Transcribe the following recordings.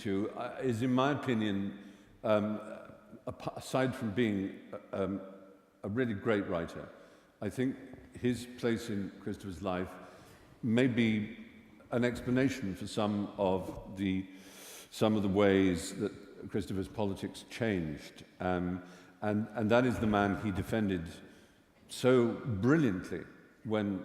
to is, in my opinion, aside from being a really great writer, I think his place in Christopher's life may be an explanation for some of the ways that Christopher's politics changed, and that is the man he defended so brilliantly when,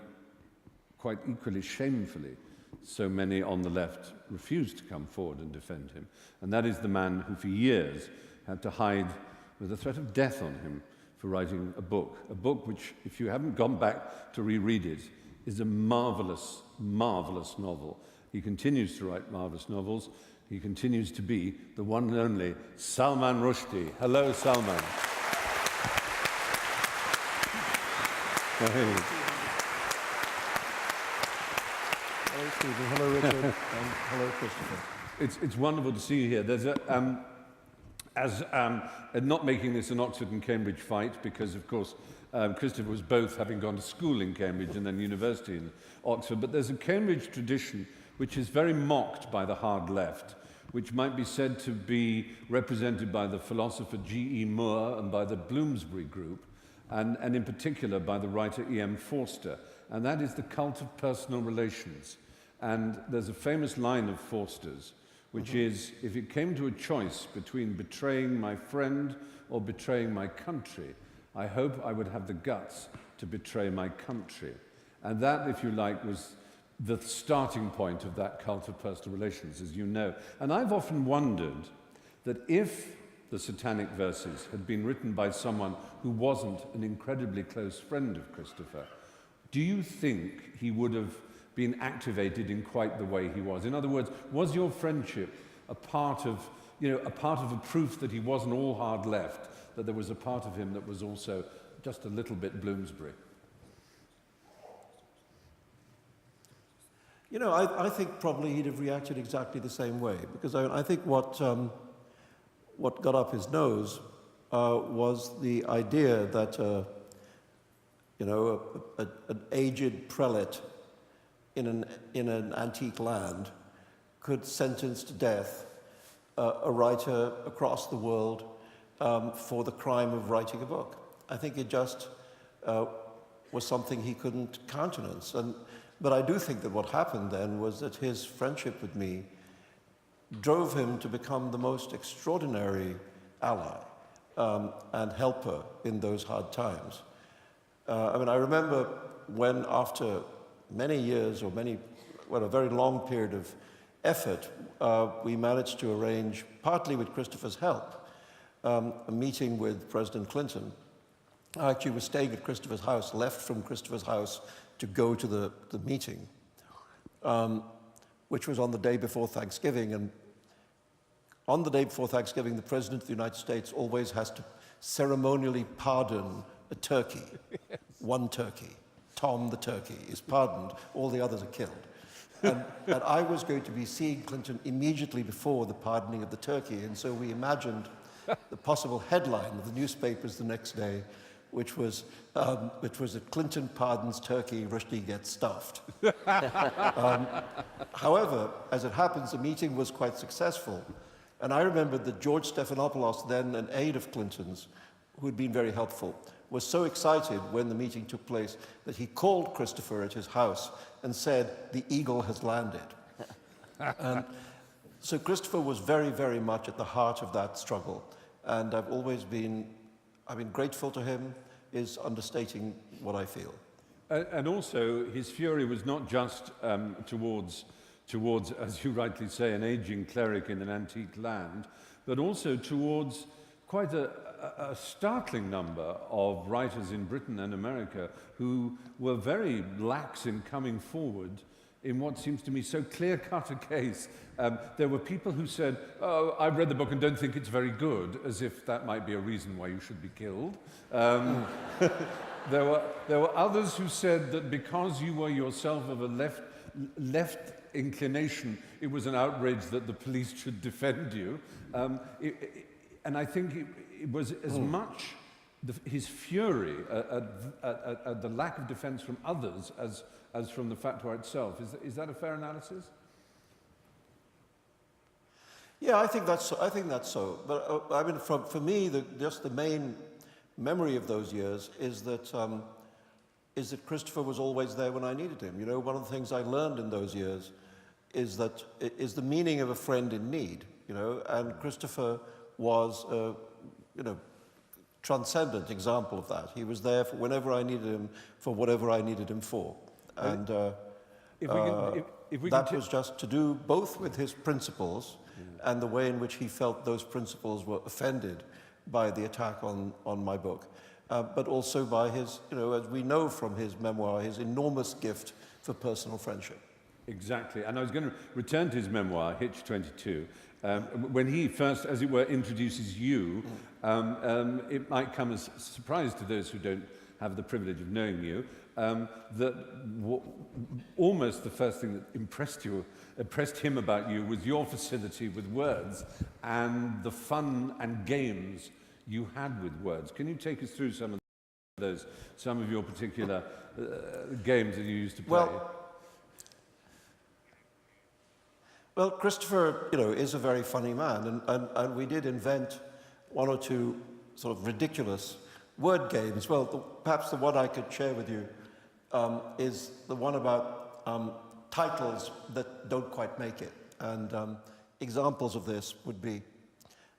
quite equally shamefully, so many on the left refused to come forward and defend him. And that is the man who for years had to hide with the threat of death on him for writing a book which, if you haven't gone back to reread it, is a marvelous, marvelous novel. He continues to write marvelous novels. He continues to be the one and only Salman Rushdie. Hello, Salman. Hey. Hello, Stephen. Hello, Richard. And hello, Christopher. It's wonderful to see you here. There's not making this an Oxford and Cambridge fight, because, of course, Christopher was both having gone to school in Cambridge and then university in Oxford, but there's a Cambridge tradition which is very mocked by the hard left, which might be said to be represented by the philosopher G.E. Moore and by the Bloomsbury group, and in particular by the writer E.M. Forster, and that is the cult of personal relations. And there's a famous line of Forster's, which is, if it came to a choice between betraying my friend or betraying my country, I hope I would have the guts to betray my country. And that, if you like, was the starting point of that cult of personal relations, as you know. And I've often wondered that if the Satanic Verses had been written by someone who wasn't an incredibly close friend of Christopher, do you think he would have been activated in quite the way he was? In other words, was your friendship a part of a proof that he wasn't all hard left, that there was a part of him that was also just a little bit Bloomsbury? You know, I think probably he'd have reacted exactly the same way, because I think what got up his nose was the idea that an aged prelate in an antique land could sentence to death a writer across the world for the crime of writing a book. I think it just was something he couldn't countenance. But I do think that what happened then was that his friendship with me drove him to become the most extraordinary ally and helper in those hard times. I remember when, after many years or a very long period of effort, we managed to arrange, partly with Christopher's help, a meeting with President Clinton. I actually was staying at Christopher's house, left from Christopher's house to go to the meeting, which was on the day before Thanksgiving. And on the day before Thanksgiving, the President of the United States always has to ceremonially pardon a turkey. Yes. One turkey. Tom the turkey is pardoned, all the others are killed. And I was going to be seeing Clinton immediately before the pardoning of the turkey, and so we imagined the possible headline of the newspapers the next day, which was that Clinton pardons turkey, Rushdie gets stuffed. However, as it happens, the meeting was quite successful. And I remember that George Stephanopoulos, then an aide of Clinton's, who had been very helpful, was so excited when the meeting took place that he called Christopher at his house and said, "The eagle has landed." And so Christopher was very, very much at the heart of that struggle. And I've been grateful to him is understating what I feel. And also, his fury was not just towards, as you rightly say, an aging cleric in an antique land, but also towards quite a startling number of writers in Britain and America who were very lax in coming forward in what seems to me so clear-cut a case. There were people who said, "Oh, I've read the book and don't think it's very good," as if that might be a reason why you should be killed. There were others who said that because you were yourself of a left inclination, it was an outrage that the police should defend you. And I think it was as much his fury at the lack of defense from others as from the fatwa itself. Is that a fair analysis? Yeah, I think that's so. But I mean, for me, just the main memory of those years is that Christopher was always there when I needed him. You know, one of the things I learned in those years is the meaning of a friend in need. You know, and Christopher was transcendent example of that. He was there for whenever I needed him, for whatever I needed him for, and that was just to do both with his principles and the way in which he felt those principles were offended by the attack on my book, but also by his, as we know from his memoir, his enormous gift for personal friendship. Exactly, and I was going to return to his memoir, Hitch 22. When he first, as it were, introduces you, it might come as a surprise to those who don't have the privilege of knowing you, that almost the first thing that impressed him about you was your facility with words and the fun and games you had with words. Can you take us through some of your particular games that you used to play? Well, Christopher, is a very funny man, and we did invent one or two sort of ridiculous word games. Well, perhaps the one I could share with you is the one about titles that don't quite make it. And examples of this would be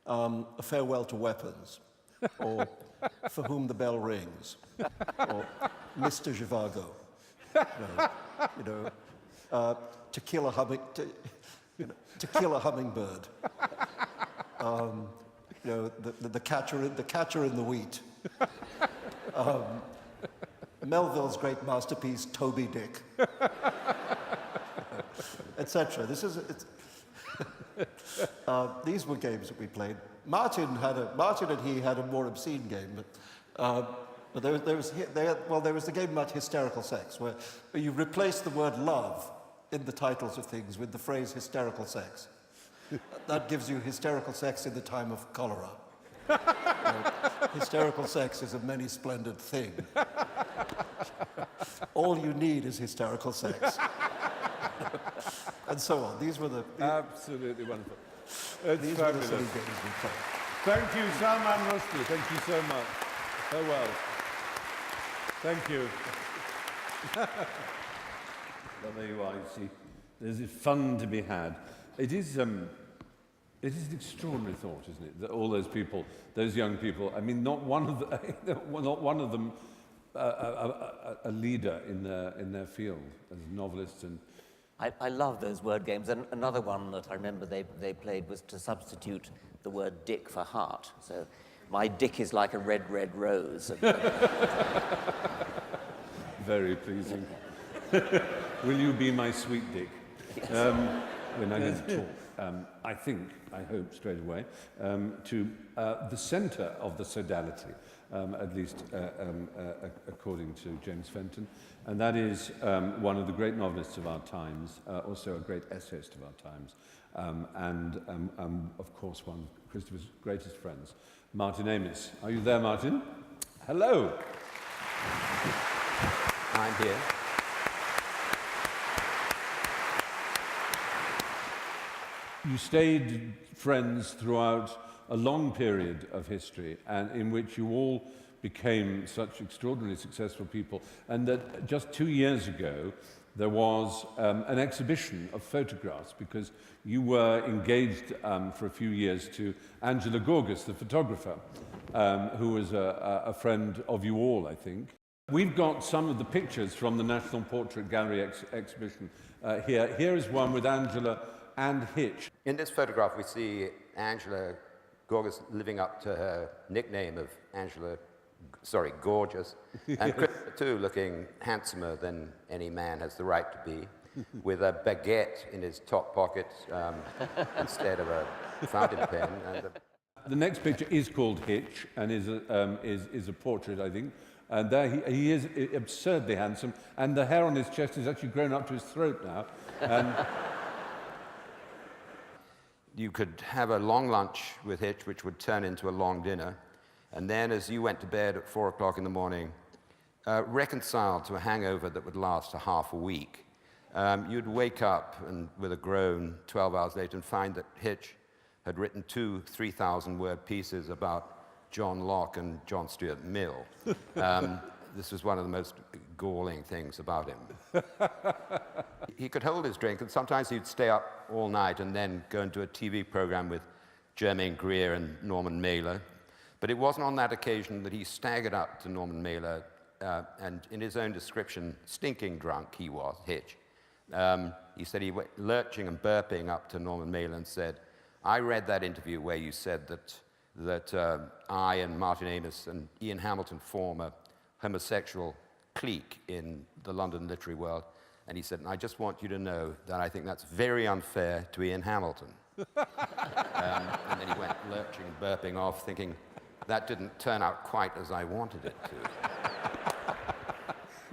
A Farewell to Weapons, or For Whom the Bell Rings, or Mr. Zhivago, To Kill a Hummingbird, the catcher in the wheat, Melville's great masterpiece, Toby Dick, etc. These were games that we played. Martin and he had a more obscene game, but there was the game about hysterical sex, where you replace the word love in the titles of things with the phrase hysterical sex. That gives you hysterical sex in the time of cholera. Hysterical sex is a many splendid thing. All you need is hysterical sex. And so on. These were the... Absolutely wonderful. These were the silly games we played. Thank you, Salman Rushdie. Thank you so much. So well. Thank you. Well, there you are, you see. There's fun to be had. It is an extraordinary thought, isn't it, that all those people, those young people, I mean, not one of them a leader in their field as novelists. And I love those word games. And another one that I remember they played was to substitute the word dick for heart. So my dick is like a red, red rose. Very pleasing. Will you be my sweet dick? Yes. We're now going to talk, I hope straight away, to the centre of the sodality, at least according to James Fenton, and that is one of the great novelists of our times, also a great essayist of our times, and of course one of Christopher's greatest friends, Martin Amis. Are you there, Martin? Hello. I'm here. You stayed friends throughout a long period of history, and in which you all became such extraordinarily successful people, and that just 2 years ago there was an exhibition of photographs, because you were engaged for a few years to Angela Gorgas, the photographer, who was a friend of you all, I think. We've got some of the pictures from the National Portrait Gallery exhibition here. Here is one with Angela and Hitch. In this photograph, we see Angela Gorgas living up to her nickname of Gorgeous, and Christopher too, looking handsomer than any man has the right to be, with a baguette in his top pocket instead of a fountain pen. And the next picture is called Hitch, and is a portrait, I think. And there he is absurdly handsome, and the hair on his chest is actually grown up to his throat now. And you could have a long lunch with Hitch, which would turn into a long dinner, and then as you went to bed at 4 o'clock in the morning, reconciled to a hangover that would last a half a week, you'd wake up and with a groan 12 hours later and find that Hitch had written 2 3,000-word pieces about John Locke and John Stuart Mill. This was one of the most galling things about him. He could hold his drink, and sometimes he'd stay up all night and then go into a TV program with Germaine Greer and Norman Mailer. But it wasn't on that occasion that he staggered up to Norman Mailer, and in his own description, stinking drunk he was, Hitch. He said he went lurching and burping up to Norman Mailer and said, "I read that interview where you said that I and Martin Amos and Ian Hamilton form a homosexual clique in the London literary world." And he said, "And I just want you to know that I think that's very unfair to Ian Hamilton." And then he went lurching and burping off, thinking, that didn't turn out quite as I wanted it to.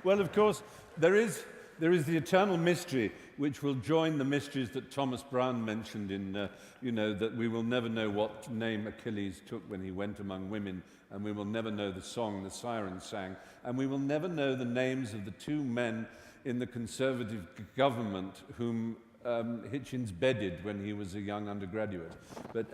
Well, of course, there is the eternal mystery, which will join the mysteries that Thomas Browne mentioned in, that we will never know what name Achilles took when he went among women, and we will never know the song the siren sang, and we will never know the names of the 2 men in the Conservative government whom Hitchens bedded when he was a young undergraduate. But